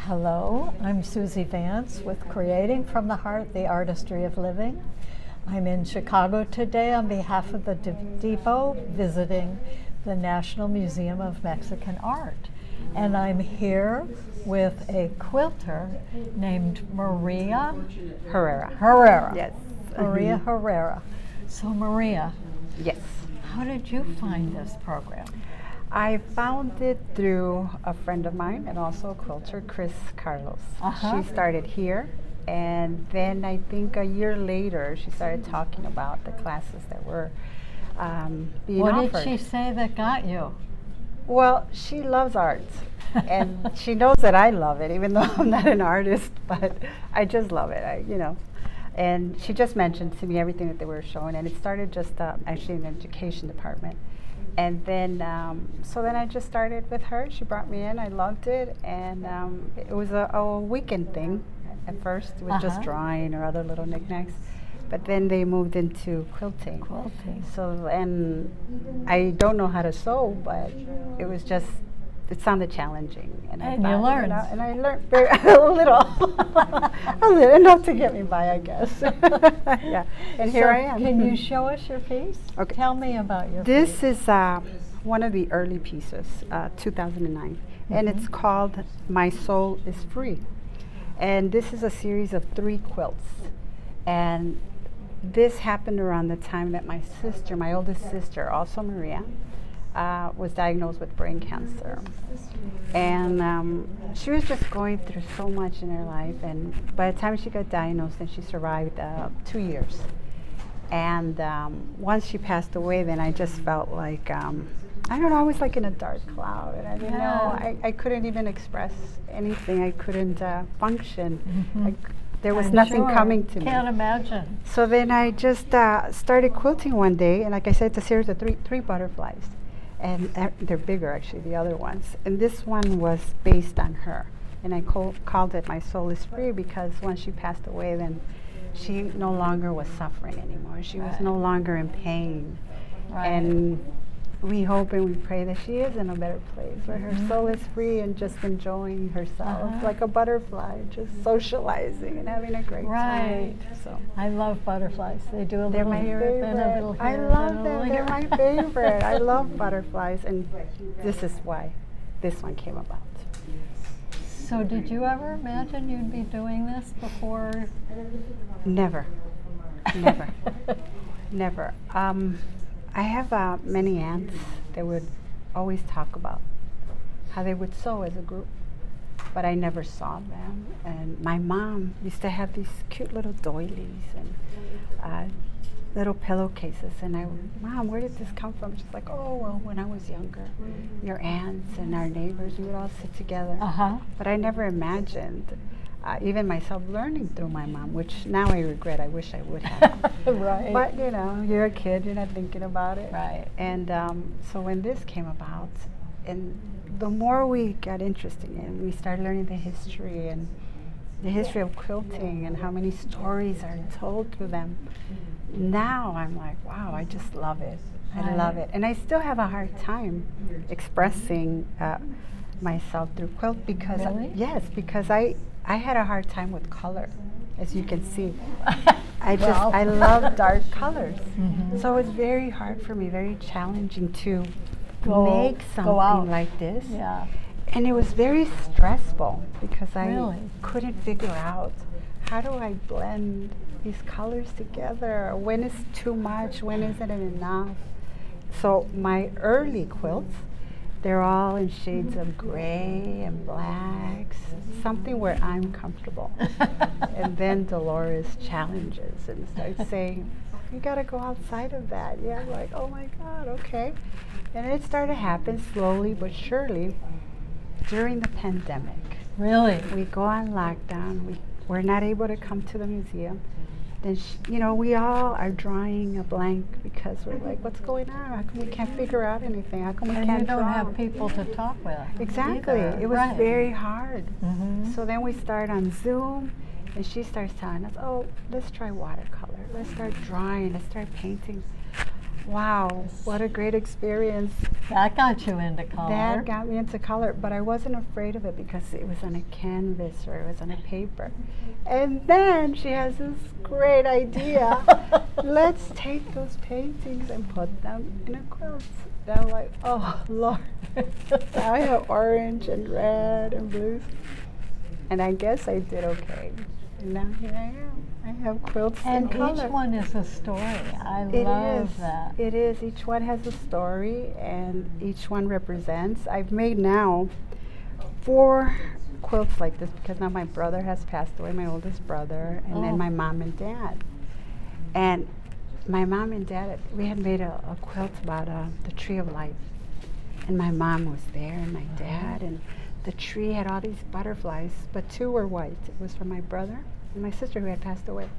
Hello, I'm Suzy Vance with Creating from the Heart the Artistry of Living. I'm in Chicago today on behalf of the Depot visiting the National Museum of Mexican Art. And I'm here with a quilter named Maria Herrera. Yes. Maria Herrera. So Maria, Yes. how did you find this program? I found it through a friend of mine and also a quilter, Christina Carlos. Uh-huh. She started here, and then I think a year later she started talking about the classes that were being What offered. did she say that got you? Well, she loves art, and she knows that I love it, even though I'm not an artist, but I just love it, and she just mentioned to me everything that they were showing, and it started just actually in the education department. And then, so then I just started with her. She brought me in. I loved it, and it was a weekend thing at first. It was just drawing or other little knickknacks, but then they moved into quilting. So, and I don't know how to sew, but it was just, it sounded challenging. And you learned. And I learned a little, enough to get me by, I guess. Yeah, and here I am. Can you show us your piece? Okay. Tell me about your This piece. is one of the early pieces, 2009, and it's called My Soul is Free. And this is a series of 3 quilts. And this happened around the time that my sister, my oldest sister, also Maria, was diagnosed with brain cancer. And she was just going through so much in her life. And by the time she got diagnosed, and she survived 2 years. And once she passed away, then I just felt like, I don't know, I was like in a dark cloud. And I didn't know, I couldn't even express anything. I couldn't function. There was nothing coming to me. Can't imagine. So then I just started quilting one day, and like I said, it's a series of three butterflies. And they're bigger, actually, the other ones. And this one was based on her. And I called it My Soul is Free because once she passed away, then she no longer was suffering anymore. She was no longer in pain. And we hope and we pray that she is in a better place where her soul is free and just enjoying herself like a butterfly, just socializing and having a great time. So I love butterflies. They do a they're little my here, favorite. then a little here. I love them. They're my favorite. I love butterflies, and this is why this one came about. So did you ever imagine you'd be doing this before? Never. Never. I have many aunts that would always talk about how they would sew as a group, but I never saw them. And my mom used to have these cute little doilies and little pillowcases, and Mom, where did this come from? She's like, oh, well, when I was younger, your aunts and our neighbors, we would all sit together. But I never imagined, even myself, learning through my mom, which now I regret. I wish I would have. But you know, you're a kid, you're not thinking about it. And so when this came about, and the more we got interested in, we started learning the history of quilting and how many stories are told through them. Now I'm like, wow, I just love it. I love it. And I still have a hard time expressing myself through quilt because because I had a hard time with color, as you can see. I love dark colors. So it's very hard for me, very challenging to make something like this. And it was very stressful because I couldn't figure out, how do I blend these colors together? When is too much? When isn't it enough? So my early quilts, they're all in shades of gray and blacks, something where I'm comfortable. And then Dolores challenges and starts saying, you gotta go outside of that. Yeah, I'm like, oh my God, okay. And it started to happen slowly but surely during the pandemic. We go on lockdown, we're not able to come to the museum. Then, we all are drawing a blank because we're like, what's going on? How come we can't figure out anything? How come we can't draw? And you don't have people to talk with. Exactly. It was very hard. So then we start on Zoom, and she starts telling us, oh, let's try watercolor. Let's start drawing. Let's start painting. Wow, what a great experience. That got you into color. That got me into color, but I wasn't afraid of it because it was on a canvas or it was on a paper. And then she has this great idea. Let's take those paintings and put them in a quilt. And I'm like, oh, Lord. I have orange and red and blues. And I guess I did okay. And now here I am. I have quilts And in color. each one is a story. I It love is. that. It is. Each one has a story, and each one represents. I've made now 4 quilts like this because now my brother has passed away, my oldest brother, and then my mom and dad. And my mom and dad, we had made a quilt about the tree of life. And my mom was there, and my dad, and the tree had all these butterflies, but 2 were white. It was for my brother and my sister who had passed away.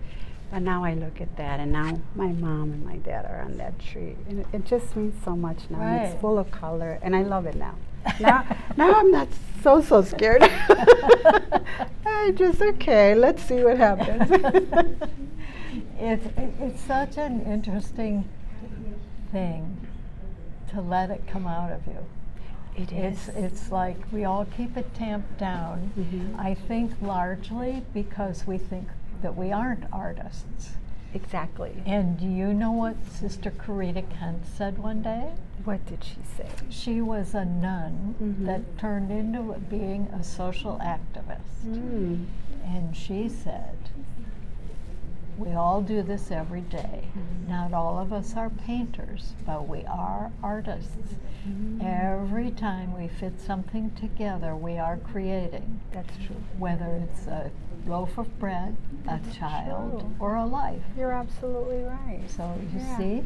But now I look at that, and now my mom and my dad are on that tree. And it just means so much now. And Right. it's full of color, and I love it now. Now I'm not so scared. I just, okay, let's see what happens. It's such an interesting thing to let it come out of you. It is. It's like we all keep it tamped down. Mhm. I think largely because we think that we aren't artists. Exactly. And do you know what Sister Corita Kent said one day? What did she say? She was a nun Mhm. that turned into being a social activist. Mm. And she said, we all do this every day. Not all of us are painters, but we are artists. Every time we fit something together, we are creating, That's true. whether it's a loaf of bread, a That's child, true. or a life. You're absolutely right. So you Yeah. see?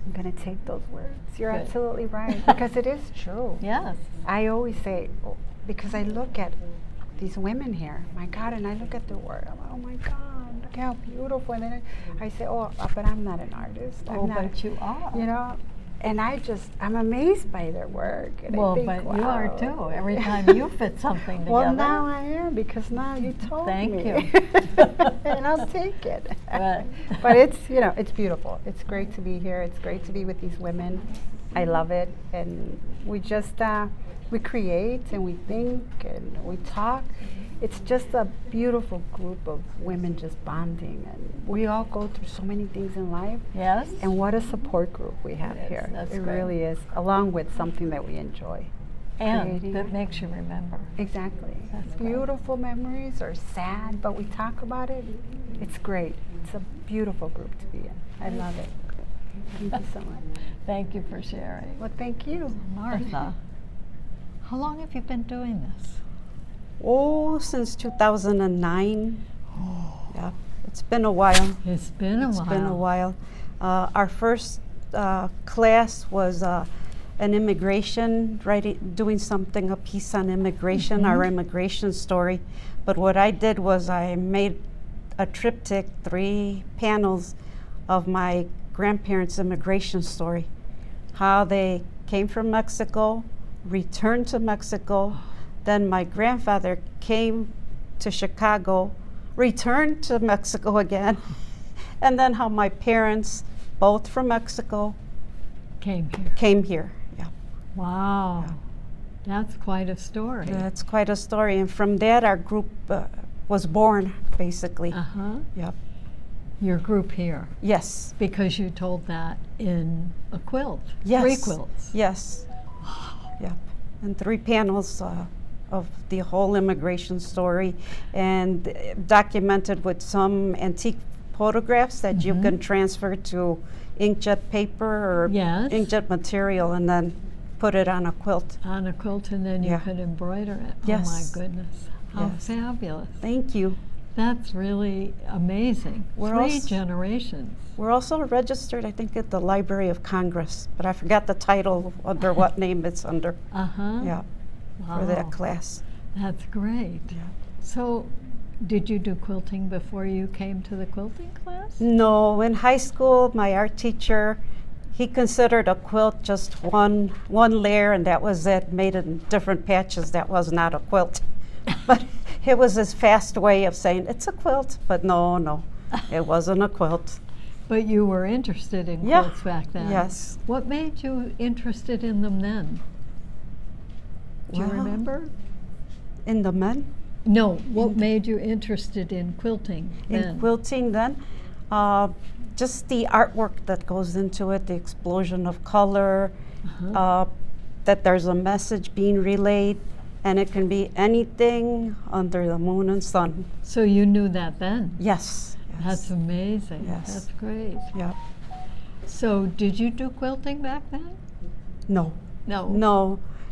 I'm going to take those words. You're Good. absolutely right, because it is true. Yes. I always say, because I look at these women here, my God, and I look at their work, I'm like, oh my God, look how beautiful. And then I say, oh, but I'm not an artist. Oh, I'm not, but you are. you know, and I'm amazed by their work. And Well, I think, but wow. you are too. Every time you fit something together. Well, now I am, because now you told Thank me. you. And I'll take it. Right. But it's, it's beautiful. It's great to be here. It's great to be with these women. I love it. And we just, we create and we think and we talk. It's just a beautiful group of women just bonding. And we all go through so many things in life. Yes. And what a support group we have It is. here. That's It great. really is, along with something that we enjoy. And creating. that makes you remember. Exactly. That's great. Beautiful memories or sad, but we talk about it. It's great. It's a beautiful group to be in. I love it. Thank you so much. Thank you for sharing. Well, thank you. Martha, how long have you been doing this? Oh, since 2009. Yeah, it's been a while. It's been a while. It's been a while. Our first class was an immigration, doing a piece on immigration, our immigration story. But what I did was I made a triptych, 3 panels of my grandparents' immigration story. How they came from Mexico, returned to Mexico, then my grandfather came to Chicago, returned to Mexico again, and then how my parents, both from Mexico, Came here. Yeah. Wow. Yeah. That's quite a story. That's quite a story. And from that, our group was born, basically. Uh-huh. Yep. Your group here. Yes. Because you told that in a quilt. Yes. 3 quilts. Yes. Yep. And 3 panels of the whole immigration story, and documented with some antique photographs that you can transfer to inkjet paper or Yes. inkjet material, and then put it on a quilt. On a quilt, and then you Yeah. could embroider it. Yes. Oh my goodness. How Yes. fabulous. Thank you. That's really amazing. We're 3 also- generations. We're also registered, I think, at the Library of Congress, but I forgot the title under what name it's under. Uh-huh. Yeah, Wow. for that class. That's great. Yeah. So, did you do quilting before you came to the quilting class? No, in high school, my art teacher, he considered a quilt just one layer, and that was it, made in different patches. That was not a quilt. But it was his fast way of saying, it's a quilt, but no, it wasn't a quilt. But you were interested in Yeah. quilts back then. Yes. What made you interested in them then? Do you Well, remember? In the men? No, what made you interested in quilting then? In quilting then, just the artwork that goes into it, the explosion of color, that there's a message being relayed, and it can be anything under the moon and sun. So you knew that then? Yes. That's amazing. Yes. That's great. Yeah. So did you do quilting back then? No. No.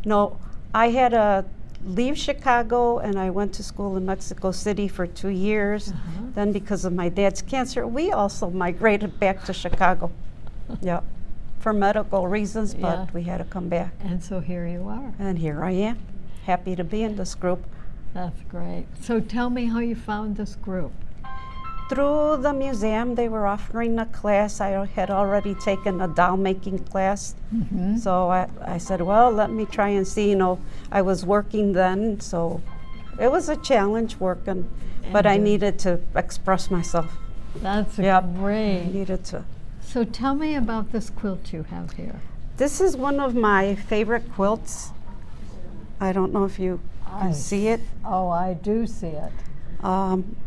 No. I had to leave Chicago, and I went to school in Mexico City for 2 years. Then, because of my dad's cancer, we also migrated back to Chicago. Yeah, for medical reasons, but Yeah. we had to come back. And so here you are. And here I am, happy to be in this group. That's great. So tell me how you found this group. Through the museum, they were offering a class. I had already taken a doll making class. So I said, well, let me try and see. I was working then, so it was a challenge working, but I needed to express myself. That's I great. needed to. So tell me about this quilt you have here. This is one of my favorite quilts. I don't know if you can see it. Oh, I do see it.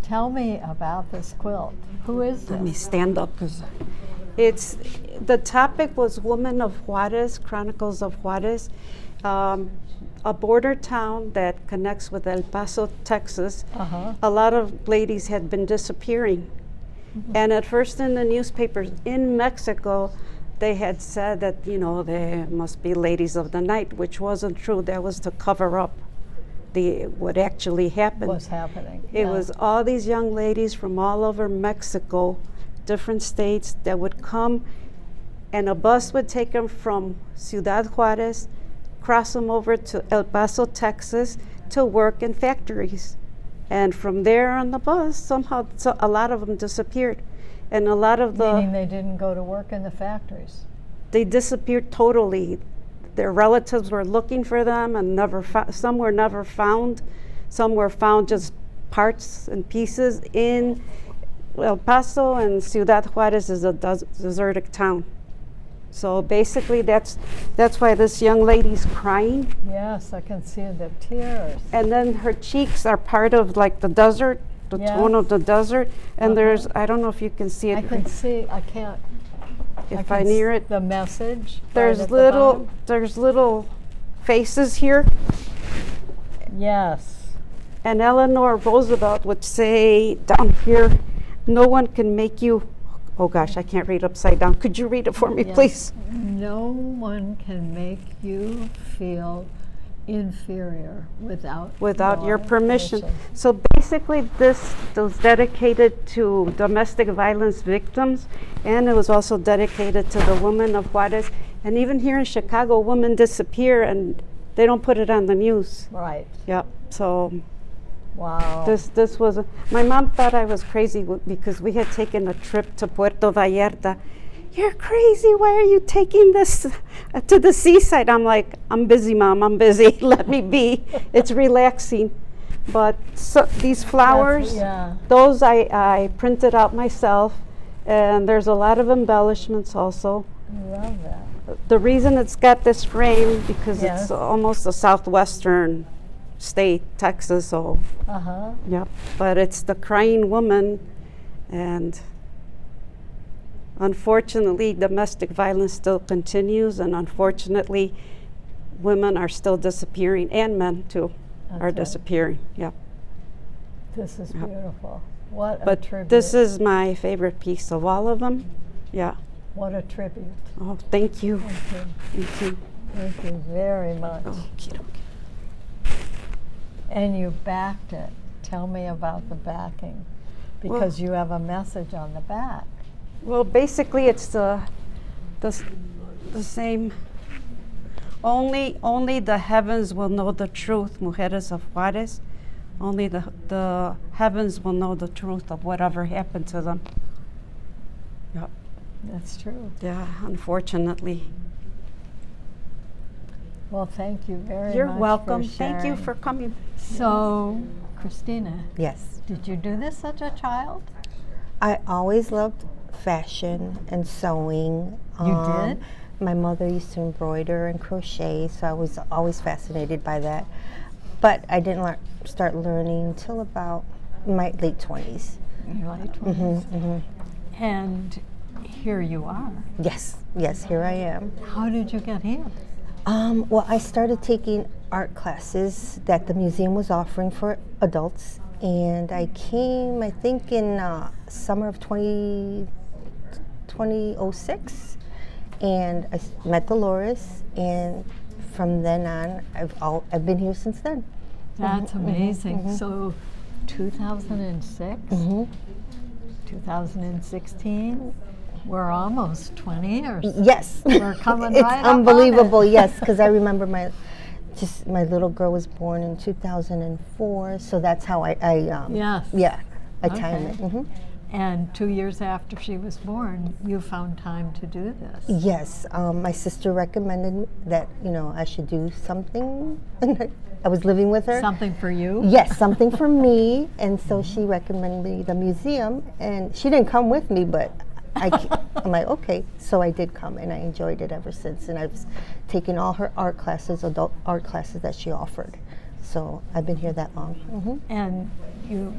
Tell me about this quilt. Who is Let me this? stand up because the topic was Women of Juarez, Chronicles of Juarez, a border town that connects with El Paso, Texas. A lot of ladies had been disappearing. And at first in the newspapers in Mexico, they had said that, there must be ladies of the night, which wasn't true. That was to cover up what actually happened. What's happening? It was all these young ladies from all over Mexico, different states, that would come, and a bus would take them from Ciudad Juarez, cross them over to El Paso, Texas, to work in factories. And from there on the bus, somehow a lot of them disappeared. And a lot of Meaning they didn't go to work in the factories. they disappeared totally. Their relatives were looking for them and some were never found. Some were found just parts and pieces in El Paso, and Ciudad Juarez is a deserted town. So basically that's why this young lady's crying. Yes, I can see the tears. And then her cheeks are part of like the desert, the tone of the desert. And there's, I don't know if you can see it. I can see, I can't. If I I can near s- it, The message. there's right at the bottom. there's little faces here. Yes. And Eleanor Roosevelt would say down here, no one can make you, oh gosh, I can't read upside down. Could you read it for me, Yes. please? No one can make you feel inferior without Your permission. So basically this was dedicated to domestic violence victims, and it was also dedicated to the women of Juarez. And even here in Chicago, women disappear and they don't put it on the news. Right. Yep, so Wow. this was, my mom thought I was crazy because we had taken a trip to Puerto Vallarta. You're crazy, why are you taking this to the seaside? I'm like, I'm busy, Mom, I'm busy, let me be. It's relaxing. But these flowers, those I printed out myself, and there's a lot of embellishments also. I love that. The reason it's got this frame, because Yes. it's almost a southwestern state, Texas, so yep. But it's the crying woman, and unfortunately, domestic violence still continues, and unfortunately, women are still disappearing, and men too are Okay. disappearing. Yep. This is beautiful. What a But tribute. this is my favorite piece of all of them. Yeah. What a tribute. Oh, thank you. Thank you. Thank you. Thank you very much. Okey-dokey. And you backed it. Tell me about the backing, because you have a message on the back. Well, basically, it's the same. Only the heavens will know the truth, mujeres of Juarez. Only the heavens will know the truth of whatever happened to them. Yep. That's true. Yeah, unfortunately. Well, thank you very much. You're welcome. For Thank you sharing. for coming. So, Christina, Yes. did you do this as a child? I always loved fashion and sewing. You did? My mother used to embroider and crochet, so I was always fascinated by that. But I didn't start learning until about my late 20s. Your late 20s. And here you are. Yes, here I am. How did you get in? Well, I started taking art classes that the museum was offering for adults, and I came, I think, in summer of 2006, and I met Dolores, and from then on, I've been here since then. That's amazing. So 2006, 2016, we're almost 20 years. Yes. We're coming It's right up on unbelievable, it. yes, because I remember my little girl was born in 2004, so that's how I Yes. yeah, I Okay. time it. And 2 years after she was born, you found time to do this. Yes, my sister recommended that, I should do something. I was living with her. Something for you? Yes, something for me, and so she recommended me the museum, and she didn't come with me, but I'm like, okay, so I did come, and I enjoyed it ever since, and I've taken all her art classes, adult art classes that she offered, so I've been here that long. And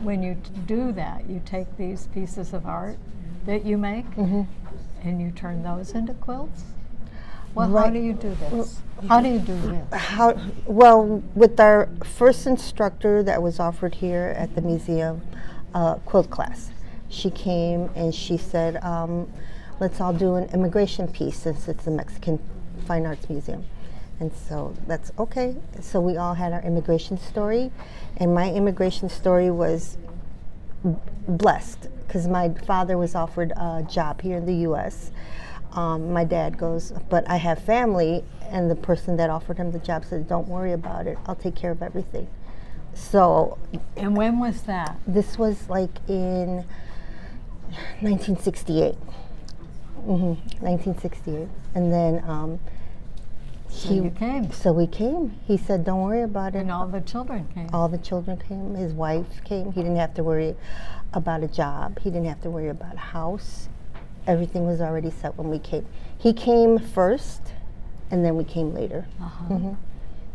when you do that, you take these pieces of art that you make and you turn those into quilts? Well, how Right. do you do this? How do you do this? Well, with our first instructor that was offered here at the museum, quilt class, she came and she said, let's all do an immigration piece since it's the Mexican Fine Arts Museum. And so that's okay. So we all had our immigration story, and my immigration story was blessed because my father was offered a job here in the U.S. My dad goes, but I have family, and the person that offered him the job said, don't worry about it, I'll take care of everything. So. And when was that? This was like in 1968. 1968. And then So you came. So we came. He said, don't worry about it. And all the children came. All the children came. His wife came. He didn't have to worry about a job. He didn't have to worry about a house. Everything was already set when we came. He came first, and then we came later.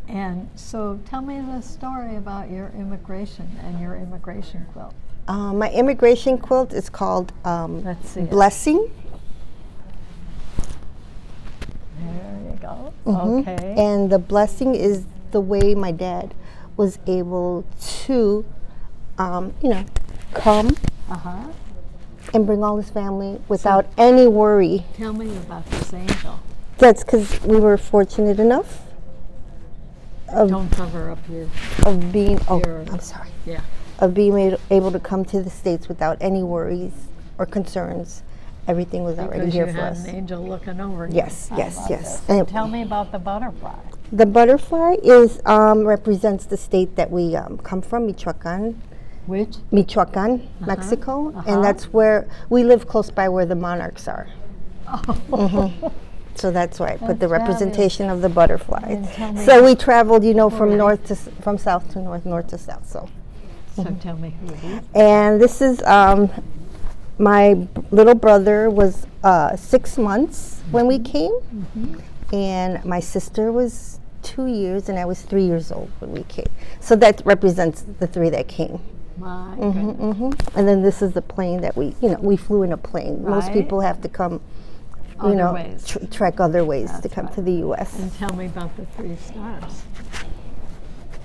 And so tell me the story about your immigration and your immigration quilt. My immigration quilt is called Let's see it. Blessing. There you go. Okay. And the blessing is the way my dad was able to, come and bring all his family without any worry. Tell me about this angel. That's because we were fortunate enough Don't cover up your. of being. Oh, Your- I'm sorry. Yeah. Of being able to come to the States without any worries or concerns. Everything was already Because here you for had us. an angel looking over you. Yes, I yes, love yes. this. And Tell me about the butterfly. the butterfly is represents the state that we come from, Michoacan. Which? Michoacan, Mexico, and that's where we live close by where the monarchs are. So that's why I put the That's representation of the butterfly. And tell me- So we traveled, from Alright. from south to north, north to south. So, So tell me who it is. and this is my little brother was 6 months when we came, and my sister was 2 years, and I was 3 years old when we came. So that represents the three that came. My goodness. And then this is the plane that we flew in a plane. Most Right. people have to come, Other ways. trek other ways to That's come right. to the U.S. And tell me about the 3 stars.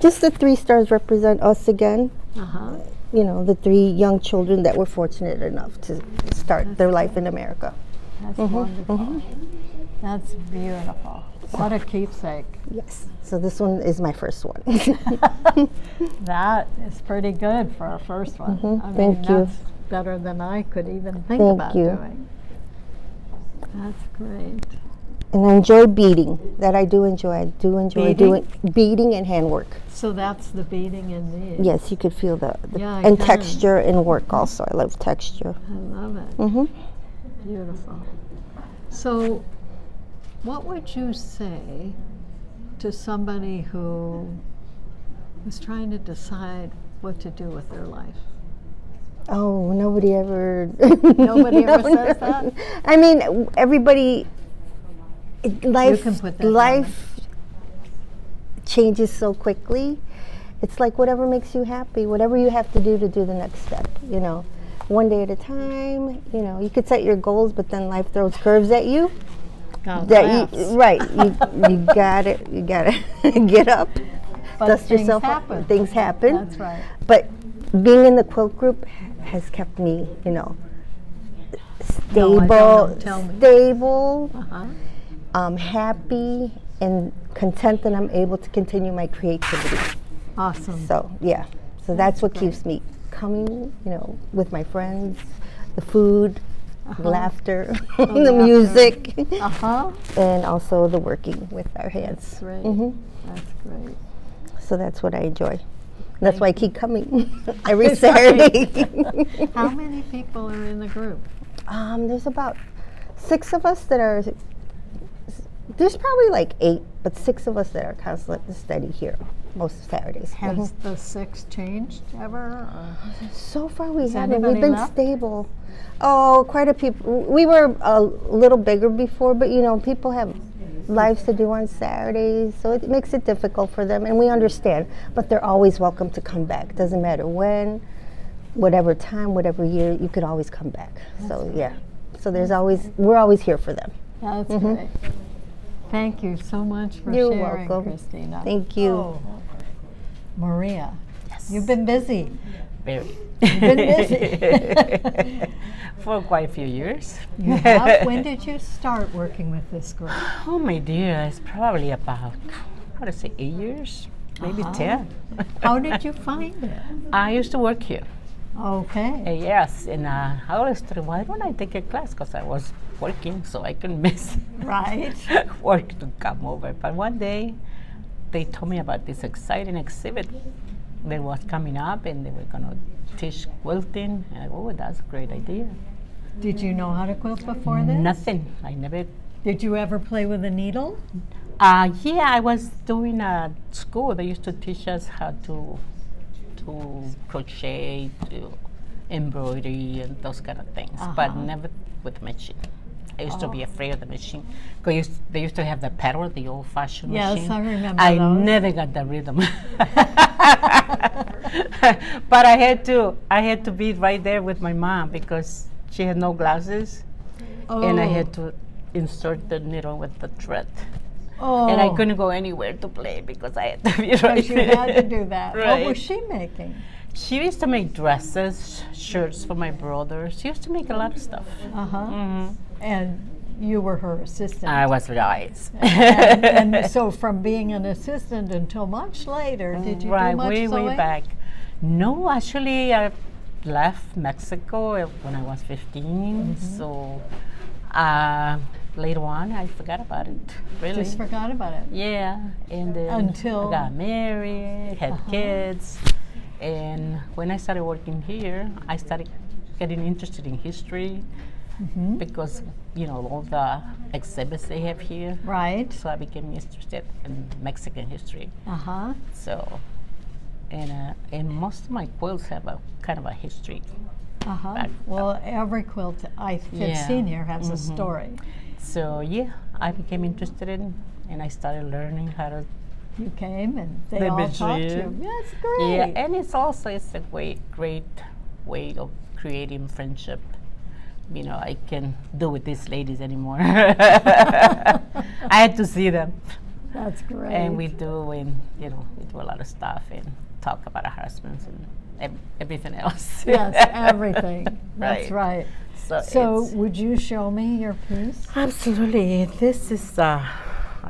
Just the 3 stars represent us again. The 3 young children that were fortunate enough to start their life in America. That's wonderful. That's beautiful. What a keepsake. Yes. So this one is my first one. That is pretty good for a first one. I mean, Thank you. that's better than I could even think Thank about you. doing. That's great. And I enjoy beading. That I do enjoy. I do enjoy Beading? doing beading and handwork. So that's the beading in these. Yes, you could feel the Yeah, I and can. texture and work also. I love texture. I love it. Beautiful. So, what would you say to somebody who was trying to decide what to do with their life? Oh, nobody ever. Nobody ever says that? I mean, everybody. Life, can put that down. life changes so quickly. It's like whatever makes you happy, whatever you have to do the next step. You know, one day at a time. You know, you could set your goals, but then life throws curves at you. God That laughs. right, you got it. You got to get up, But dust things yourself happen. up. Things happen. That's right. But being in the quilt group has kept me, you know, No, I don't know. stable, Tell me. stable, Uh-huh. happy, and content that I'm able to continue my creativity. Awesome. So yeah, so that's what keeps me coming, you know, with my friends, the food, laughter, the laughter. music, Uh-huh. and also the working with our hands. That's great. Mhm. That's great. So that's what I enjoy. That's why I keep coming every Saturday. How many people are in the group? There's about 6 of us that are. There's probably like 8, but 6 of us that are constantly steady here most Saturdays. Has the 6 changed ever? Or? So far we Has haven't. anybody We've been left? stable. Oh, quite a people. We were a little bigger before, but you know, people have lives to do on Saturdays, so it makes it difficult for them, and we understand. But they're always welcome to come back. Doesn't matter when, whatever time, whatever year, you could always come back. So yeah. So we're always here for them. That's great. Thank you so much for You're sharing, welcome. Christina. Thank you. Oh. Maria, Yes. you've been busy. Very. You've been busy. For quite a few years. You have? When did you start working with this group? Oh my dear, it's probably about, what I say, 8 years, maybe 10. How did you find it? I used to work here. Okay. Yes, and I always thought, why don't I take a class? Because I was working, so I couldn't miss Right. work to come over. But one day, they told me about this exciting exhibit that was coming up, and they were going to teach quilting. And I go, oh, that's a great idea. Did you know how to quilt before this? Nothing. I never. Did you ever play with a needle? Yeah, I was doing at school. They used to teach us how to crochet, to embroidery, and those kind of things, but never with machine. I used to be afraid of the machine because they used to have the pedal, the old-fashioned Yes, machine. I remember I those. never got the rhythm. But I had to be right there with my mom because she had no glasses, and I had to insert the needle with the thread. Oh. And I couldn't go anywhere to play because I had to be right Because you there. had to do that. What Right. was she making? She used to make dresses, shirts for my brother. She used to make a lot of stuff. Uh-huh. And you were her assistant. I was right. and so from being an assistant until much later, did you Right, do much way, sewing? way back. No, actually, I left Mexico when I was 15. So later on, I forgot about it. Really. Just forgot about it. Yeah, and then Until- I got married, had kids, and when I started working here, I started getting interested in history because all the exhibits they have here. Right. So I became interested in Mexican history. Uh-huh. So, and most of my quilts have a kind of a history. Uh-huh. Back- Well, every quilt I've Yeah. seen here has a story. So yeah, I became interested in, and I started learning how to. You came and they The all taught machine. you. That's great. Yeah, and it's a great way of creating friendship. I can't do with these ladies anymore. I had to see them, That's great. and we do a lot of stuff and talk about our husbands and everything else. Yes, everything. That's right. So it's- would you show me your piece? absolutely, this is a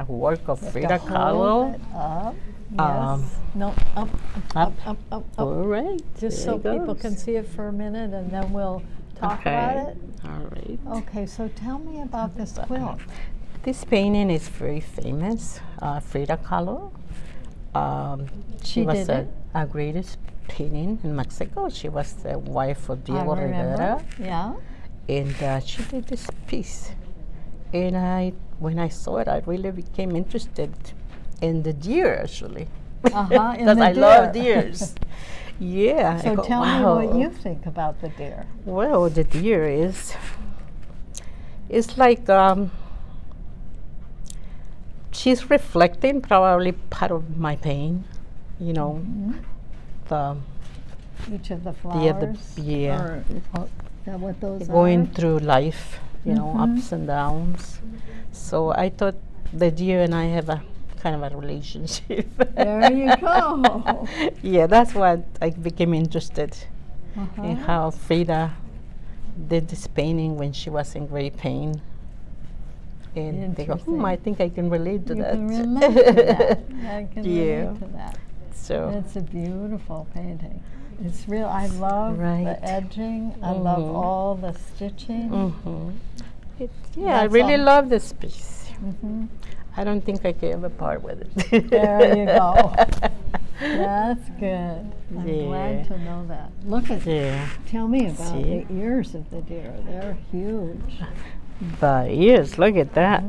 work of Frida Kahlo. Up. Yes. Um, No, up, up. up. All right, Just so people can see it for a minute and then we'll talk about it. All right. Okay, so tell me about this quilt. This painting is very famous, Frida Kahlo. She was did it? a greatest painting in Mexico. She was the wife of Diego I remember. Rivera, Yeah. and she did this piece. And when I saw it, I really became interested in the deer, actually. Uh-huh, in Because the I love deer. deers. Yeah. I So go, tell me wow. what you think about the deer. Well, the deer is, it's like she's reflecting probably part of my pain, you know, the Each of the other- flowers? yeah. Or is that what those going are? through life, you know, ups and downs. So I thought the deer and I have a kind of a relationship. There you go. Yeah, that's what I became interested in Uh-huh. how Frida did this painting when she was in great pain. And they go, Interesting. I think I can relate to You that. can relate to that. I can Yeah. relate to that. So, It's a beautiful painting. It's real. I love Right. the edging. I love Mhm. all the stitching. yeah, I That's really all. love this piece. Mhm. I don't think I can ever part with it. There you go. That's good. I'm Yeah. glad to know that. Look at. Yeah. Tell me about See? the ears of the deer. They're huge. The ears, look at that.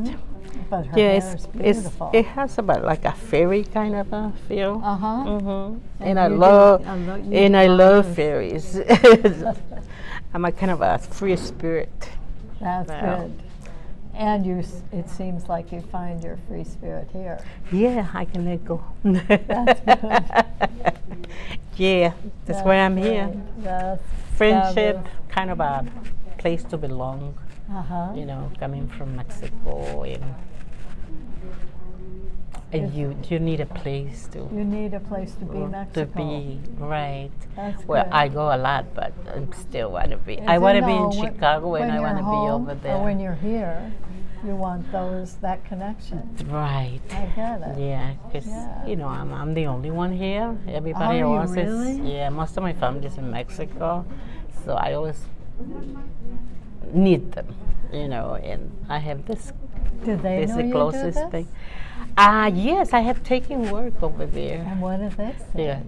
But her Yeah, hair it's, is beautiful. it has about like a fairy kind of a feel. Uh-huh. And And I you love, do- I lo- you and do I love honors. fairies. I'm a kind of a free spirit. That's Wow. good. And it seems like you find your free spirit here. Yeah, I can let go. That's good. Yeah, that's why I'm here. great. That's Friendship, kind of a place to belong. Uh-huh. You know, coming from Mexico, and you need a place to You need a place to be Mexico. to be right. That's Well, good. I go a lot, but I still want to be. Is I want it to be in no, Chicago, and I you're want to be home over there. Or when you're here, you want that connection. Right. I get it. Yeah, because Yeah. you know I'm the only one here. Everybody Are you else is really? yeah. Most of my family's in Mexico, so I always need them, you know. And I have this. Do they This know is the you closest do this? thing. Yes, I have taken work over there. And what do they say? Yeah,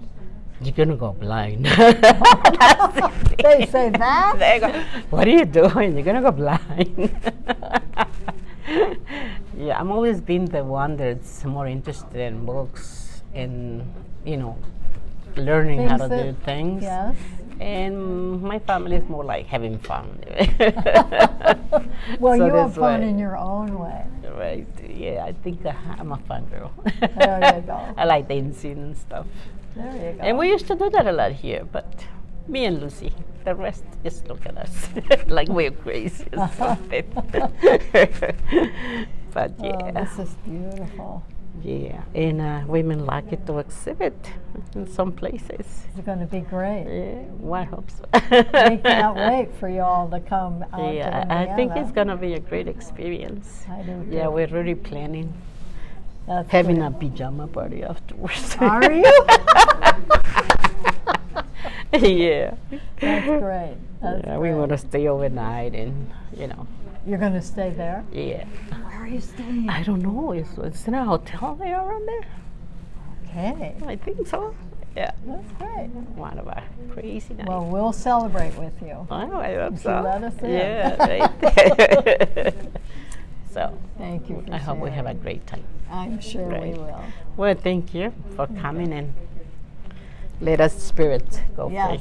you're gonna go blind. They say that? They go, what are you doing? You're gonna go blind. Yeah, I'm always been the one that's more interested in books and learning how to Things do that- things. Yes. And my family is more like having fun. Well, So you have that's fun why- in your own way. Right. Yeah, I think I'm a fun girl. There you go. I like dancing and stuff. There you go. And we used to do that a lot here, but me and Lucy, the rest just look at us like we're crazy or something. But Oh, yeah, this is beautiful. yeah. And women like it to exhibit in some places. It's going to be great. Yeah, one hopes. I can't wait for you all to come out Yeah, to I think Indiana. it's gonna be a great experience. I do Yeah, too. we're really planning That's having good. a pajama party afterwards. Are you? Yeah. That's great. That's Yeah, we great. want to stay overnight and, You're going to stay there? yeah. Where are you staying? I don't know. Is there a hotel there around there? Okay. I think so. Yeah. That's great. One of our crazy nights. Well, we'll celebrate with you. Oh, I hope if so. you let us in. Yeah, right. So, Thank you for I hope we have a sharing. great time. I'm sure we Right. will. Well, thank you for coming and let us spirit go Yes. free.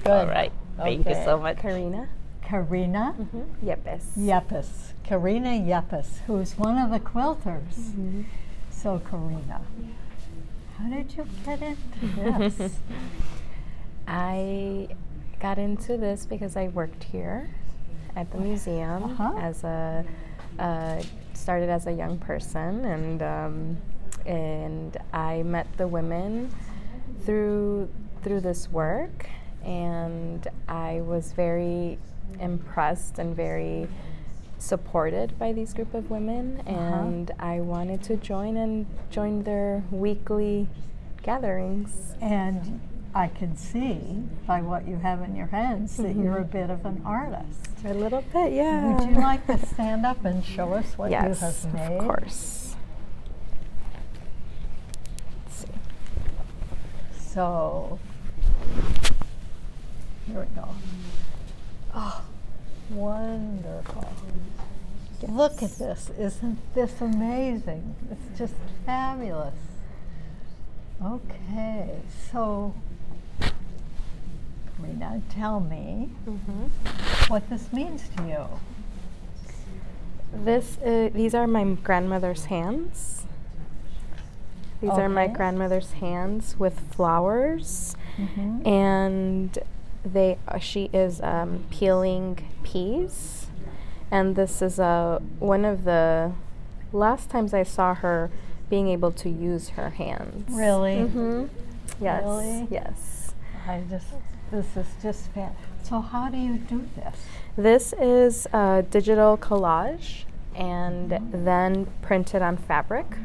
Good. All right. Thank you Okay. so much. Karina Karina Yepes. Yepes. Karina Yepes, who's one of the quilters. So, Karina, how did you get into this? I got into this because I worked here at the museum Uh-huh. as started as a young person, and I met the women through this work, and I was very impressed and very supported by these group of women, and I wanted to join their weekly gatherings. And I can see by what you have in your hands that you're a bit of an artist. A little bit, yeah. Would you like to stand up and show us what Yes, you have made? of course. Let's see. So, here we go. Oh, wonderful. Look at this. Isn't this amazing? It's just fabulous. Okay, so Rena, tell me what this means to you. These are my grandmother's hands. These are my Okay. grandmother's hands with flowers, Mhm. and she is peeling peas, and this is one of the last times I saw her being able to use her hands. Really? Mm-hmm. Yes. Really? Yes. This is just so how do you do this? This is a digital collage and then printed on fabric.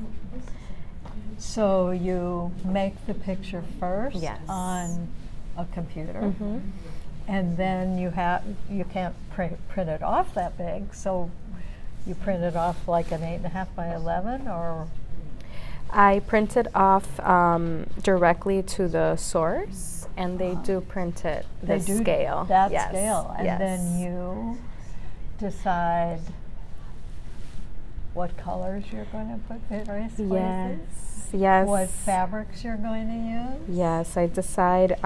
So you make the picture first Yes. on a computer, Mm-hmm. and then you can't print it off that big, so you print it off like an 8.5 by 11, or I print it off directly to the source, and they do print it they the do scale. that Yes. scale, and yes. then you decide what colors you're going to put various places. Yes. What fabrics you're going to use. Yes, I decide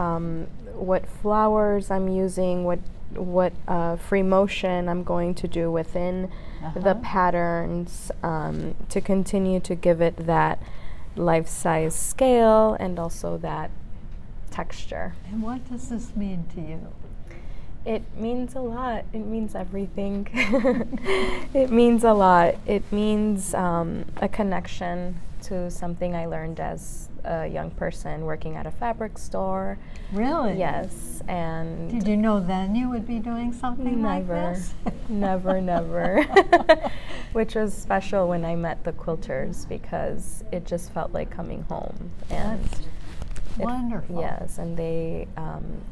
what flowers I'm using, what free motion I'm going to do within the Uh-huh. patterns to continue to give it that life-size scale and also that texture. And what does this mean to you? It means a lot. It means everything. It means a lot. It means a connection to something I learned as a young person working at a fabric store. Really? Yes, and Did you know then you would be doing something like never, this? never. Which was special when I met the quilters because it just felt like coming home. And That's it- wonderful. Yes, and they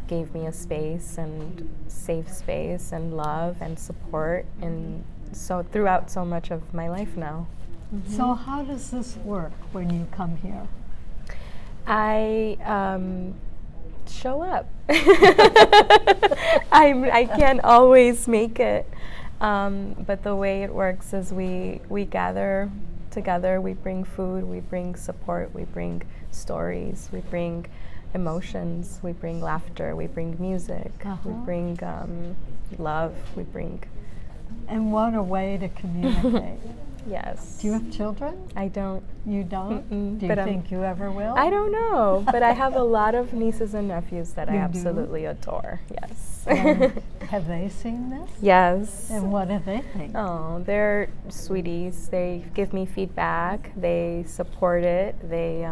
gave me a space and safe space and love and support, and so throughout so much of my life now. So how does this work when you come here? I show up. I can't always make it, but the way it works is we gather together. We bring food. We bring support. We bring stories. We bring emotions. We bring laughter. We bring music. We Uh-huh. bring love. We bring And what a way to communicate. yes. Do you have children? I don't. You don't? Mm-mm, Do you but I'm- think you ever will? I don't know, but I have a lot of nieces and nephews that I You do? absolutely adore. Yes. And have they seen this? Yes. And what do they think? Oh, they're sweeties. They give me feedback. They support it. They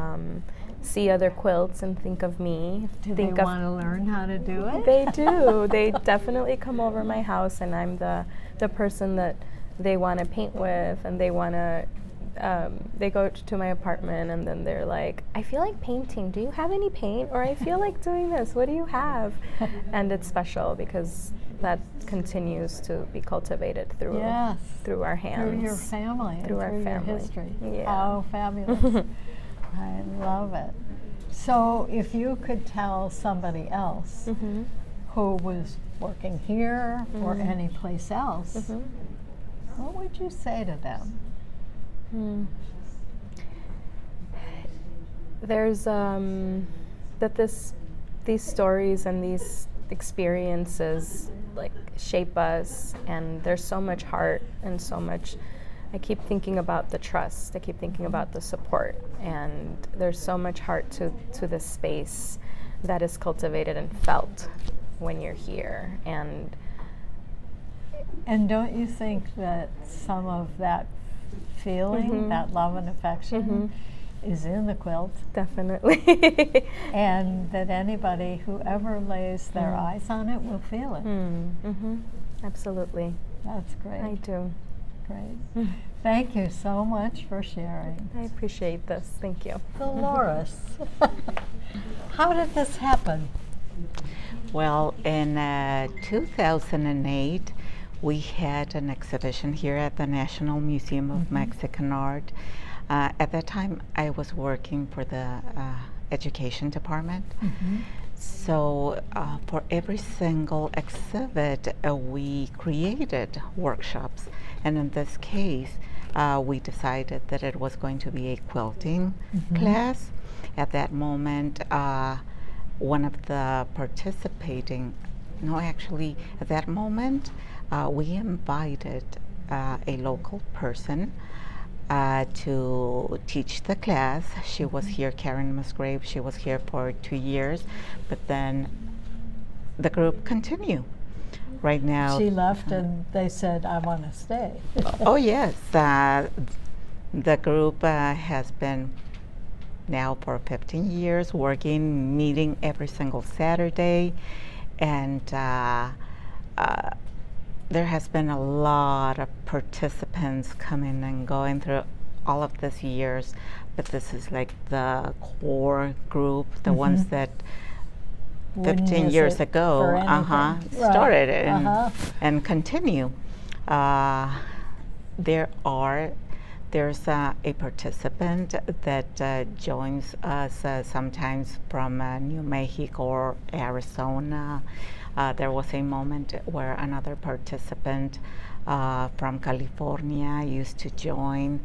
see other quilts and think of me. Do they want to learn how to do it? They do. They definitely come over my house, and I'm the person that they want to paint with, and they want to. They go to my apartment, and then they're like, "I feel like painting. Do you have any paint? Or I feel like doing this. What do you have?" And it's special because that continues to be cultivated through Yes. through our hands, Through your family, and through our your family. history. Yeah. How fabulous. I love it. So if you could tell somebody else Mhm. who was working here or Mhm. any place else, Mhm. what would you say to them? Hmm. There's that these stories and these experiences like shape us, and there's so much heart and so much. I keep thinking about the trust. I keep thinking about the support, and there's so much heart to this space that is cultivated and felt when you're here. And And don't you think that some of that feeling, Mhm. that love and affection, Mhm. is in the quilt, definitely. and that anybody who ever lays their Mm. eyes on it will feel it? Mm-hmm. Absolutely. That's great. I do. Great. Thank you so much for sharing. I appreciate this. Thank you. Dolores, how did this happen? Well, in 2008, we had an exhibition here at the National Museum of Mexican Art. At that time, I was working for the education department. So for every single exhibit, we created workshops. And in this case, we decided that it was going to be a quilting class. At that moment, one of the participating, no, actually, at that moment, we invited a local person to teach the class. She was here, Karen Musgrave. She was here for 2 years, but then the group continued. Right now, She left and they said, I want to stay. oh yes, the group has been now for 15 years working, meeting every single Saturday, and there has been a lot of participants coming and going through all of these years, but this is like the core group, the ones that Wouldn't 15 miss years it ago for anything. Right. started it and, Uh-huh. and continue. There's a participant that joins us sometimes from New Mexico or Arizona. There was a moment where another participant from California used to join.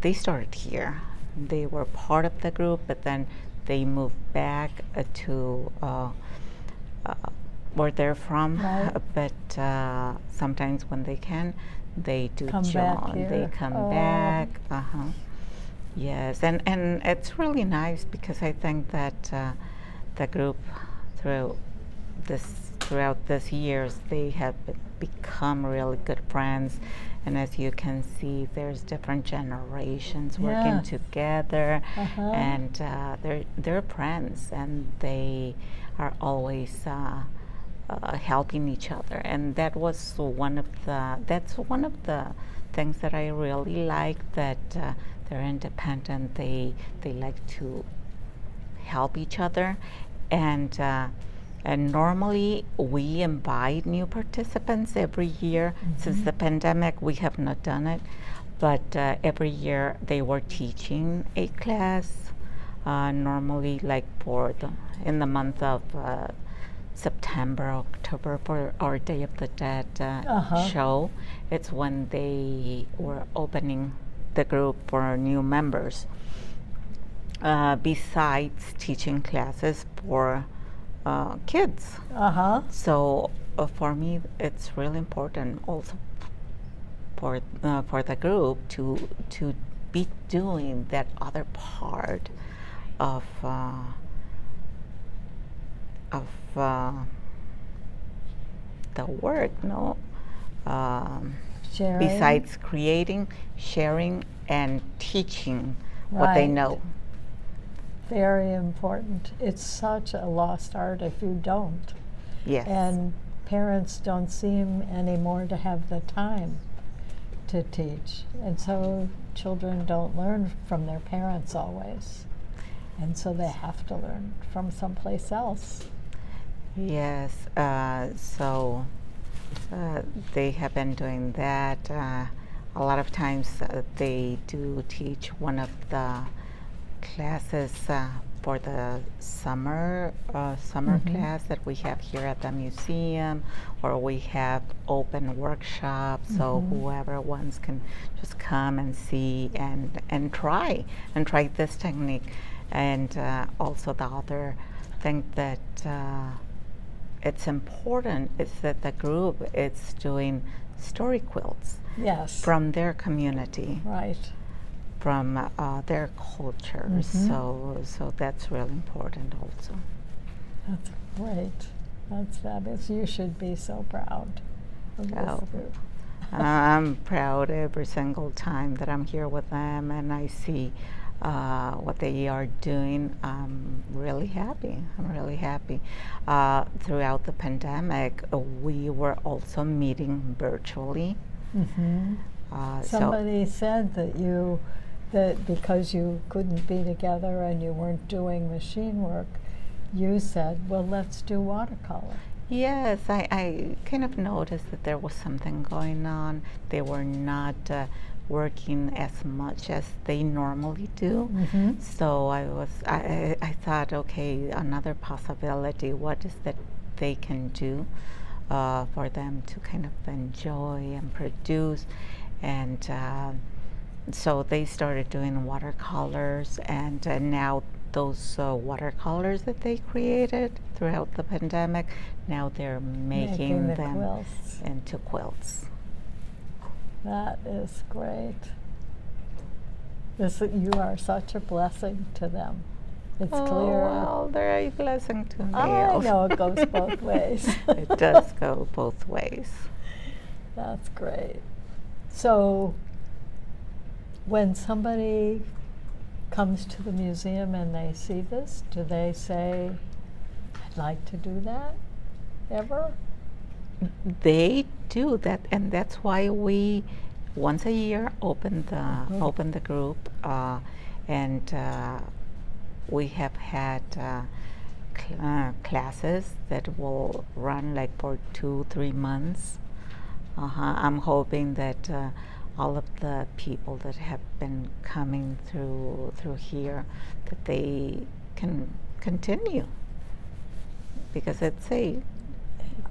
They started here. They were part of the group, but then they moved back to where they're from. Right. But sometimes when they can, they do Come join. back They here. come Oh. back. Yes, and it's really nice because I think that the group throughout these years they have become really good friends, and as you can see, there's different generations Yeah. working together, Uh-huh. and they're friends, and they are always helping each other, and that's one of the things that I really like, that they're independent. They like to help each other, and normally we invite new participants every year. Since the pandemic, we have not done it, but every year they were teaching a class. Normally, like in the month of September, October, for our Day of the Dead show. It's when they were opening the group for new members. Besides teaching classes for kids. Uh-huh. So for me, it's really important also for the group to be doing that other part of the work, no? Sharing. Besides creating, sharing, and teaching what they Right. know. Very important. It's such a lost art if you don't. Yes. And parents don't seem anymore to have the time to teach. And so children don't learn from their parents always. And so they have to learn from someplace else. Yes, so they have been doing that. A lot of times they do teach one of the classes for the summer class that we have here at the museum, or we have open workshops, so whoever wants can just come and see and try this technique. And also the other thing that it's important is that the group is doing story quilts Yes. from their community, Right. from their cultures. So that's really important also. That's great. That's fabulous. You should be so proud of this Oh. group. I'm proud every single time that I'm here with them and I see what they are doing. I'm really happy. Throughout the pandemic, we were also meeting virtually. Somebody said that because you couldn't be together and you weren't doing machine work, you said, well, let's do watercolor. Yes, I kind of noticed that there was something going on. They were not working as much as they normally do. So I thought, okay, another possibility, what is that they can do for them to kind of enjoy and produce. And so they started doing watercolors, and now those watercolors that they created throughout the pandemic, now they're making the them quilts. into quilts. That is great. You are such a blessing to them. It's clear. Well, they're a blessing to me. I know it goes both ways. It does go both ways. That's great. So, when somebody comes to the museum and they see this, do they say, I'd like to do that, ever? They do that, and that's why we once a year open the group, and we have had classes that will run like for 2-3 months. I'm hoping that all of the people that have been coming through here, that they can continue, because it's a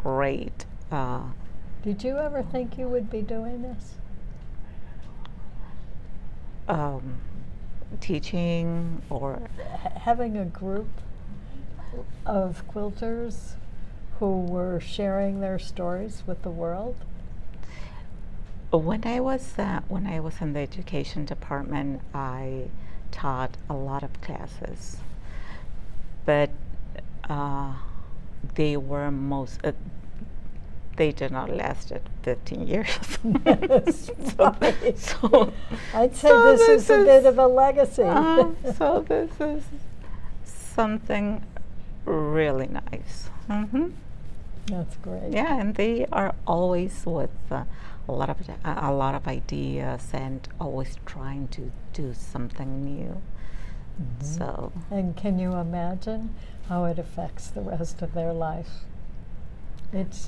great. Did you ever think you would be doing this? Teaching or Having a group of quilters who were sharing their stories with the world? when I was in the education department, I taught a lot of classes, but they were they did not last 15 years. so I'd say this is a bit of a legacy. So this is something really nice. That's great. Yeah, and they are always with a lot of ideas and always trying to do something new. So. And can you imagine how it affects the rest of their life? It's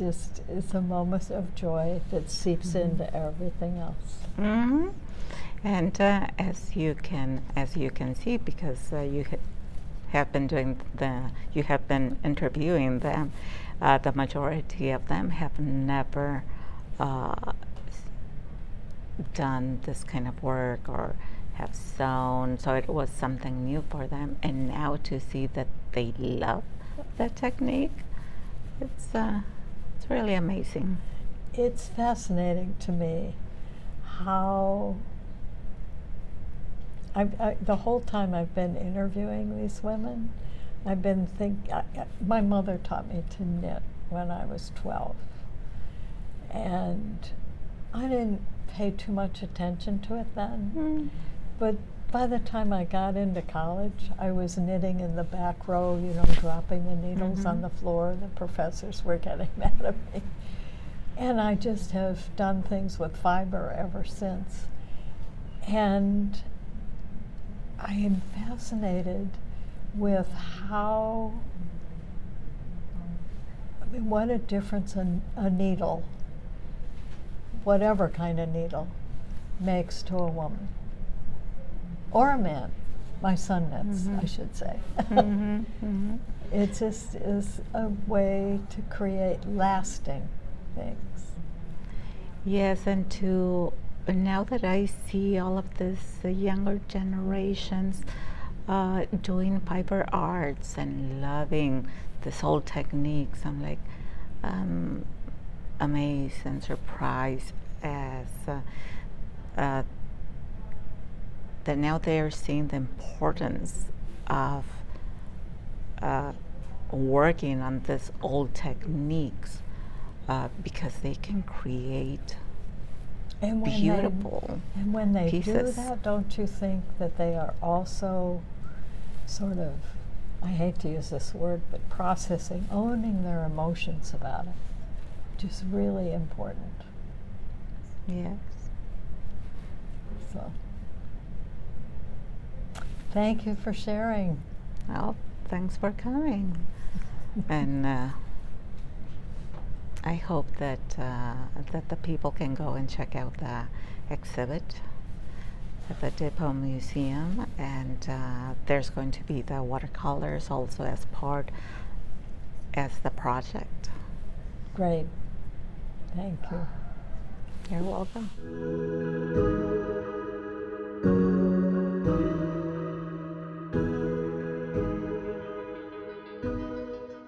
a moment of joy that seeps into everything else. And as you can see, because you have been interviewing them, the majority of them have never done this kind of work or have sewn, so it was something new for them. And now to see that they love that technique, it's really amazing. It's fascinating to me how the whole time I've been interviewing these women, I've been my mother taught me to knit when I was 12, and I didn't pay too much attention to it then, but by the time I got into college, I was knitting in the back row, dropping the needles on the floor. The professors were getting mad at me. And I just have done things with fiber ever since. And I am fascinated with what a difference a needle, whatever kind of needle, makes to a woman. Or a man. My son knits, I should say. It just is a way to create lasting things. Yes, and now that I see all of this younger generations doing fiber arts and loving this old techniques, I'm like amazed and surprised as that now they're seeing the importance of working on these old techniques because they can create beautiful and when they pieces. do that, don't you think that they are also sort of, I hate to use this word, but owning their emotions about it, which is really important. Yes. So, thank you for sharing. Well, thanks for coming. And I hope that the people can go and check out the exhibit at the Depot Museum, and there's going to be the watercolors also as the project. Great. Thank you. You're welcome.